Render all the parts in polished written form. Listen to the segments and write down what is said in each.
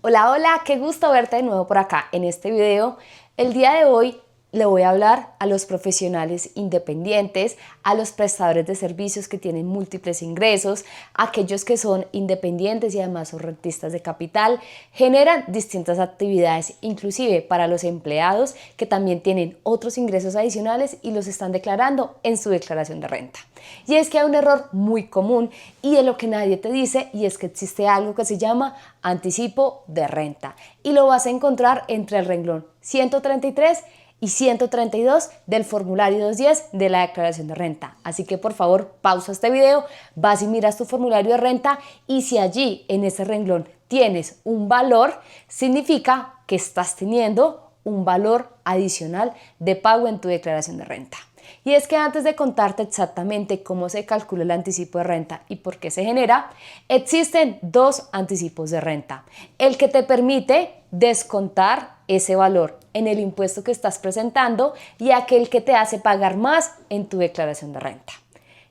Hola, hola, qué gusto verte de nuevo por acá en este video. El día de hoy le voy a hablar a los profesionales independientes, a los prestadores de servicios que tienen múltiples ingresos, a aquellos que son independientes y además son rentistas de capital, generan distintas actividades, inclusive para los empleados que también tienen otros ingresos adicionales y los están declarando en su declaración de renta. Y es que hay un error muy común y de lo que nadie te dice, y es que existe algo que se llama anticipo de renta y lo vas a encontrar entre el renglón 133 y 132 del formulario 210 de la declaración de renta. Así que por favor pausa este video, vas y miras tu formulario de renta y si allí en ese renglón tienes un valor, significa que estás teniendo un valor adicional de pago en tu declaración de renta. Y es que antes de contarte exactamente cómo se calcula el anticipo de renta y por qué se genera, existen dos anticipos de renta. El que te permite descontar ese valor en el impuesto que estás presentando y aquel que te hace pagar más en tu declaración de renta.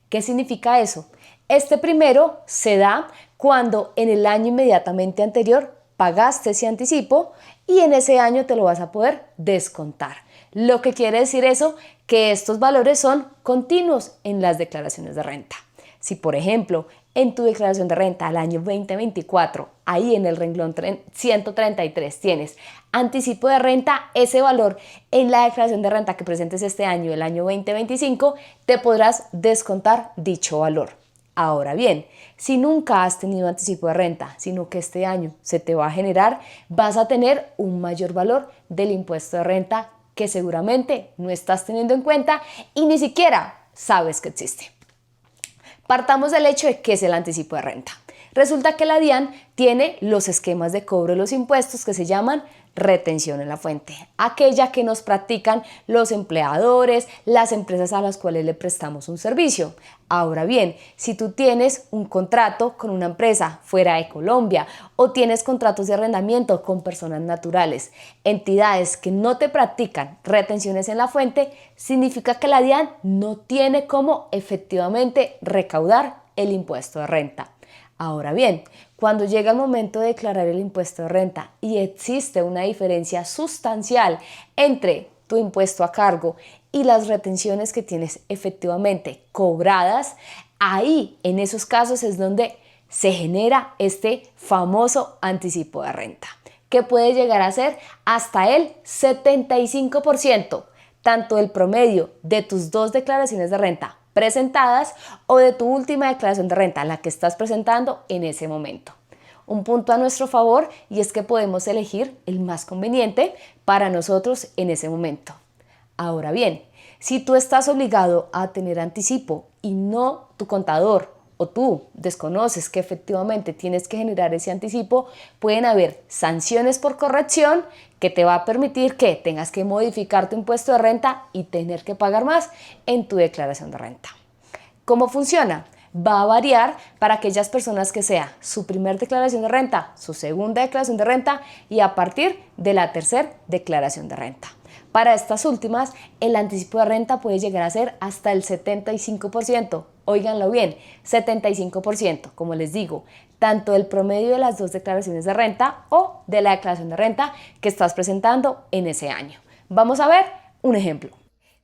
¿Qué significa eso? Este primero se da cuando en el año inmediatamente anterior pagaste ese anticipo y en ese año te lo vas a poder descontar. Lo que quiere decir eso, que estos valores son continuos en las declaraciones de renta. Si, por ejemplo, en tu declaración de renta al año 2024, ahí en el renglón 133 tienes anticipo de renta, ese valor en la declaración de renta que presentes este año, el año 2025, te podrás descontar dicho valor. Ahora bien, si nunca has tenido anticipo de renta, sino que este año se te va a generar, vas a tener un mayor valor del impuesto de renta que seguramente no estás teniendo en cuenta y ni siquiera sabes que existe. Partamos del hecho de qué es el anticipo de renta. Resulta que la DIAN tiene los esquemas de cobro de los impuestos que se llaman retención en la fuente, aquella que nos practican los empleadores, las empresas a las cuales le prestamos un servicio. Ahora bien, si tú tienes un contrato con una empresa fuera de Colombia o tienes contratos de arrendamiento con personas naturales, entidades que no te practican retenciones en la fuente, significa que la DIAN no tiene cómo efectivamente recaudar el impuesto de renta. Ahora bien, cuando llega el momento de declarar el impuesto de renta y existe una diferencia sustancial entre tu impuesto a cargo y las retenciones que tienes efectivamente cobradas, ahí en esos casos es donde se genera este famoso anticipo de renta, que puede llegar a ser hasta el 75%, tanto el promedio de tus dos declaraciones de renta presentadas o de tu última declaración de renta, la que estás presentando en ese momento. Un punto a nuestro favor y es que podemos elegir el más conveniente para nosotros en ese momento. Ahora bien, si tú estás obligado a tener anticipo y no tu contador o tú desconoces que efectivamente tienes que generar ese anticipo, pueden haber sanciones por corrección que te va a permitir que tengas que modificar tu impuesto de renta y tener que pagar más en tu declaración de renta. ¿Cómo funciona? Va a variar para aquellas personas que sea su primer declaración de renta, su segunda declaración de renta y a partir de la tercera declaración de renta. Para estas últimas, el anticipo de renta puede llegar a ser hasta el 75%. Óiganlo bien, 75%, como les digo, tanto el promedio de las dos declaraciones de renta o de la declaración de renta que estás presentando en ese año. Vamos a ver un ejemplo.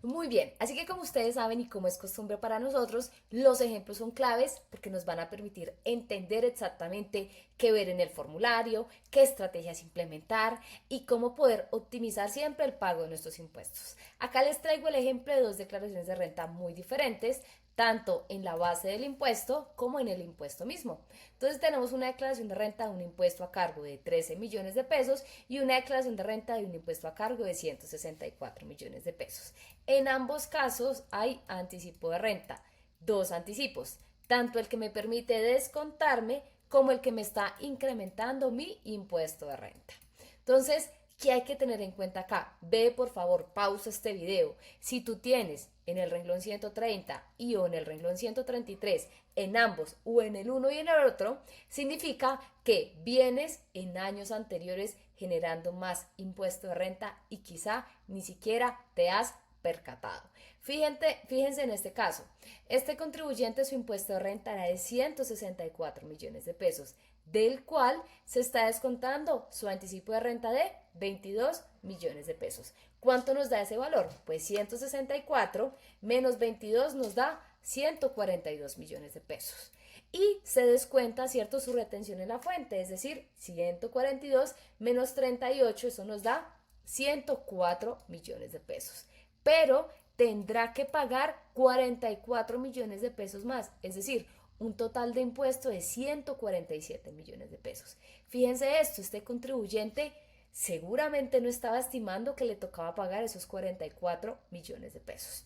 Muy bien, así que como ustedes saben y como es costumbre para nosotros, los ejemplos son claves porque nos van a permitir entender exactamente qué ver en el formulario, qué estrategias implementar y cómo poder optimizar siempre el pago de nuestros impuestos. Acá les traigo el ejemplo de dos declaraciones de renta muy diferentes, tanto en la base del impuesto como en el impuesto mismo. Entonces tenemos una declaración de renta de un impuesto a cargo de 13 millones de pesos y una declaración de renta de un impuesto a cargo de 164 millones de pesos. En ambos casos hay anticipo de renta, dos anticipos, tanto el que me permite descontarme como el que me está incrementando mi impuesto de renta. Entonces, ¿qué hay que tener en cuenta acá? Ve por favor, pausa este video. Si tú tienes en el renglón 130 y o en el renglón 133, en ambos o en el uno y en el otro, significa que vienes en años anteriores generando más impuesto de renta y quizá ni siquiera te has percatado. Fíjense en este caso, este contribuyente su impuesto de renta era de 164 millones de pesos. del cual se está descontando su anticipo de renta de 22 millones de pesos. ¿Cuánto nos da ese valor? Pues 164 menos 22 nos da 142 millones de pesos. Y se descuenta, ¿cierto?, su retención en la fuente, es decir, 142 menos 38, eso nos da 104 millones de pesos. Pero tendrá que pagar 44 millones de pesos más, es decir, un total de impuesto de 147 millones de pesos. Fíjense esto, este contribuyente seguramente no estaba estimando que le tocaba pagar esos 44 millones de pesos.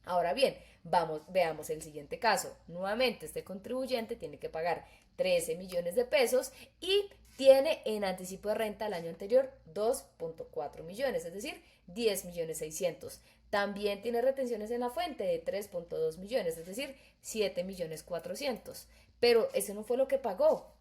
Ahora bien, veamos el siguiente caso. Nuevamente, este contribuyente tiene que pagar 13 millones de pesos y tiene en anticipo de renta el año anterior 2.4 millones, es decir, 10 millones 600. También tiene retenciones en la fuente de 3.2 millones, es decir, 7 millones 400. Pero eso no fue lo que pagó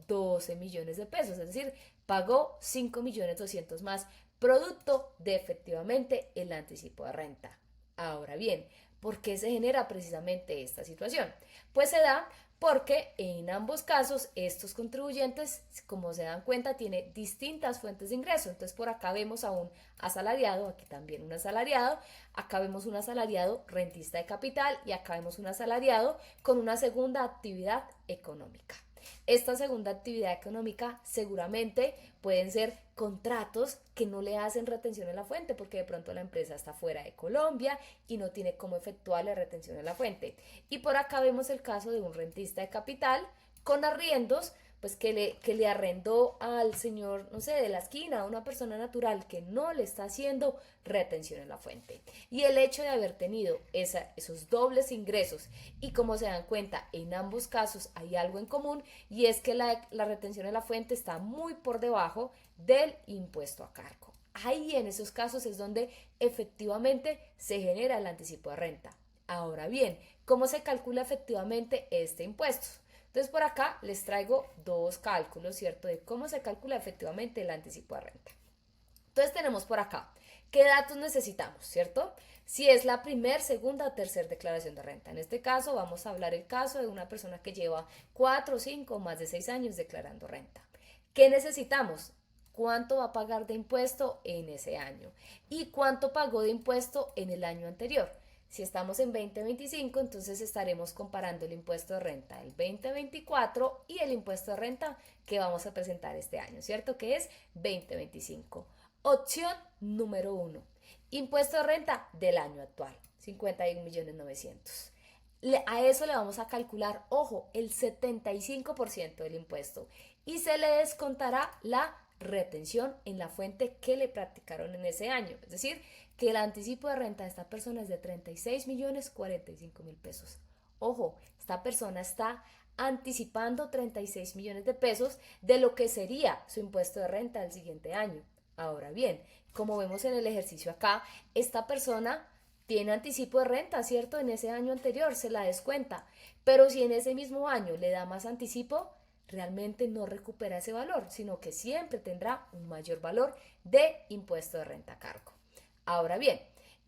12 millones de pesos, es decir, pagó 5 millones 200 más, producto de efectivamente el anticipo de renta. Ahora bien, ¿por qué se genera precisamente esta situación? Pues se da porque en ambos casos estos contribuyentes, como se dan cuenta, tienen distintas fuentes de ingreso. Entonces por acá vemos a un asalariado, aquí también un asalariado, acá vemos un asalariado rentista de capital y acá vemos un asalariado con una segunda actividad económica. Esta segunda actividad económica seguramente pueden ser contratos que no le hacen retención en la fuente porque de pronto la empresa está fuera de Colombia y no tiene cómo efectuarle retención en la fuente. Y por acá vemos el caso de un rentista de capital con arriendos, pues que le arrendó al señor, no sé, de la esquina, a una persona natural que no le está haciendo retención en la fuente. Y el hecho de haber tenido esos dobles ingresos y como se dan cuenta, en ambos casos hay algo en común y es que la retención en la fuente está muy por debajo del impuesto a cargo. Ahí en esos casos es donde efectivamente se genera el anticipo de renta. Ahora bien, ¿cómo se calcula efectivamente este impuesto? Entonces por acá les traigo dos cálculos, ¿cierto? De cómo se calcula efectivamente el anticipo de renta. Entonces tenemos por acá, ¿qué datos necesitamos, cierto? Si es la primer, segunda o tercera declaración de renta. En este caso vamos a hablar el caso de una persona que lleva 4, 5 o más de 6 años declarando renta. ¿Qué necesitamos? ¿Cuánto va a pagar de impuesto en ese año? ¿Y cuánto pagó de impuesto en el año anterior? Si estamos en 2025, entonces estaremos comparando el impuesto de renta del 2024 y el impuesto de renta que vamos a presentar este año, ¿cierto? Que es 2025. Opción número 1, impuesto de renta del año actual, 51.900.000. A eso le vamos a calcular, ojo, el 75% del impuesto y se le descontará la retención en la fuente que le practicaron en ese año. Es decir, que el anticipo de renta de esta persona es de 36.045.000 pesos. Ojo, esta persona está anticipando 36 millones de pesos de lo que sería su impuesto de renta del siguiente año. Ahora bien, como vemos en el ejercicio acá, esta persona tiene anticipo de renta, ¿cierto? En ese año anterior se la descuenta, pero si en ese mismo año le da más anticipo, realmente no recupera ese valor, sino que siempre tendrá un mayor valor de impuesto de renta a cargo. Ahora bien,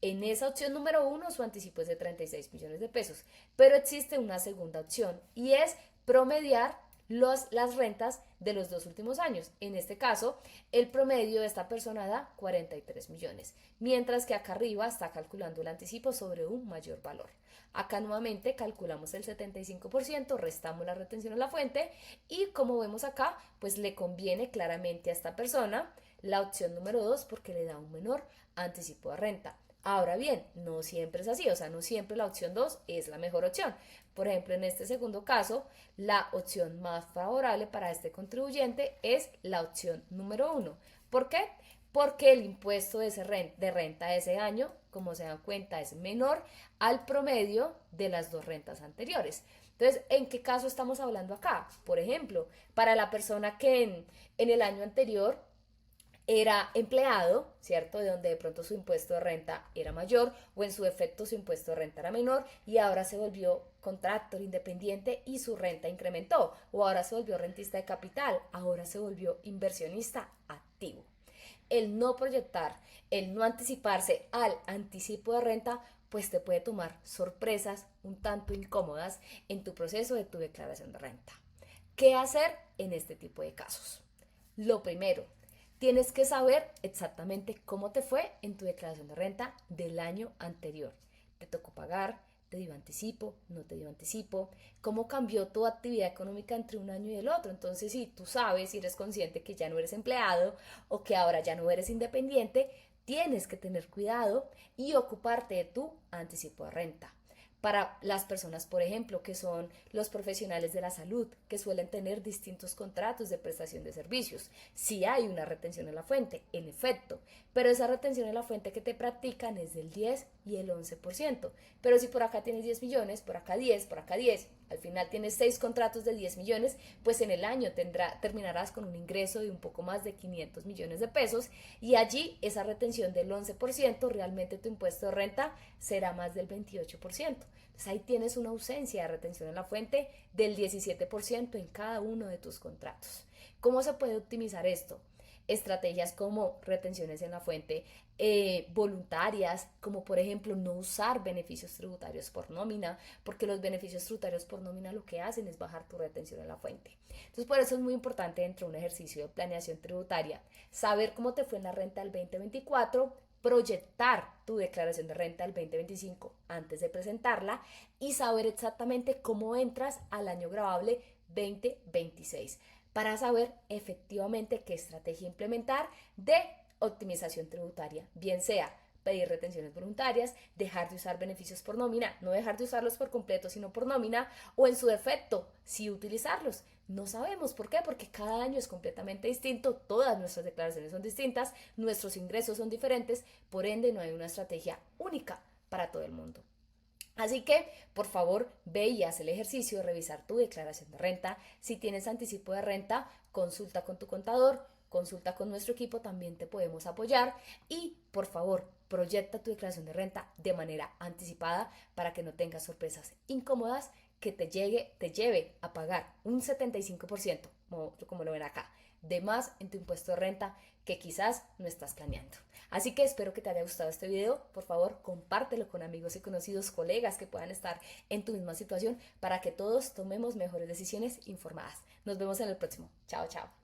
en esa opción número 1 su anticipo es de 36 millones de pesos, pero existe una segunda opción y es promediar las rentas de los 2 últimos años. En este caso, el promedio de esta persona da 43 millones, mientras que acá arriba está calculando el anticipo sobre un mayor valor. Acá nuevamente calculamos el 75%, restamos la retención a la fuente y como vemos acá, pues le conviene claramente a esta persona la opción número 2 porque le da un menor anticipo de renta. Ahora bien, no siempre es así, o sea, no siempre la opción 2 es la mejor opción. Por ejemplo, en este segundo caso, la opción más favorable para este contribuyente es la opción número 1. ¿Por qué? Porque el impuesto de renta de ese año, como se dan cuenta, es menor al promedio de las dos rentas anteriores. Entonces, ¿en qué caso estamos hablando acá? Por ejemplo, para la persona que en el año anterior era empleado, ¿cierto? De donde de pronto su impuesto de renta era mayor o en su efecto su impuesto de renta era menor y ahora se volvió contractor independiente y su renta incrementó o ahora se volvió rentista de capital, ahora se volvió inversionista activo. El no proyectar, el no anticiparse al anticipo de renta, pues te puede tomar sorpresas un tanto incómodas en tu proceso de tu declaración de renta. ¿Qué hacer en este tipo de casos? Lo primero, tienes que saber exactamente cómo te fue en tu declaración de renta del año anterior. ¿Te tocó pagar? ¿Te dio anticipo? ¿No te dio anticipo? ¿Cómo cambió tu actividad económica entre un año y el otro? Entonces, si tú sabes y eres consciente que ya no eres empleado o que ahora ya no eres independiente, tienes que tener cuidado y ocuparte de tu anticipo de renta. Para las personas, por ejemplo, que son los profesionales de la salud, que suelen tener distintos contratos de prestación de servicios. Sí hay una retención en la fuente, en efecto, pero esa retención en la fuente que te practican es del 10 y el 11%. Pero si por acá tienes 10 millones, por acá 10, por acá 10, al final tienes 6 contratos de 10 millones, pues en el año terminarás con un ingreso de un poco más de 500 millones de pesos y allí esa retención del 11%, realmente tu impuesto de renta será más del 28%. Entonces ahí tienes una ausencia de retención en la fuente del 17% en cada uno de tus contratos. ¿Cómo se puede optimizar esto? Estrategias como retenciones en la fuente voluntarias, como por ejemplo no usar beneficios tributarios por nómina, porque los beneficios tributarios por nómina lo que hacen es bajar tu retención en la fuente. Entonces por eso es muy importante dentro de un ejercicio de planeación tributaria saber cómo te fue en la renta del 2024, proyectar tu declaración de renta del 2025 antes de presentarla y saber exactamente cómo entras al año gravable 2026 para saber efectivamente qué estrategia implementar de optimización tributaria, bien sea pedir retenciones voluntarias, dejar de usar beneficios por nómina, no dejar de usarlos por completo, sino por nómina, o en su defecto, sí utilizarlos. No sabemos por qué, porque cada año es completamente distinto, todas nuestras declaraciones son distintas, nuestros ingresos son diferentes, por ende no hay una estrategia única para todo el mundo. Así que, por favor, ve y haz el ejercicio de revisar tu declaración de renta. Si tienes anticipo de renta, consulta con tu contador, consulta con nuestro equipo, también te podemos apoyar. Y, por favor, proyecta tu declaración de renta de manera anticipada para que no tengas sorpresas incómodas que te lleve a pagar un 75%, como lo ven acá, de más en tu impuesto de renta que quizás no estás planeando. Así que espero que te haya gustado este video. Por favor, compártelo con amigos y conocidos, colegas que puedan estar en tu misma situación para que todos tomemos mejores decisiones informadas. Nos vemos en el próximo. Chao, chao.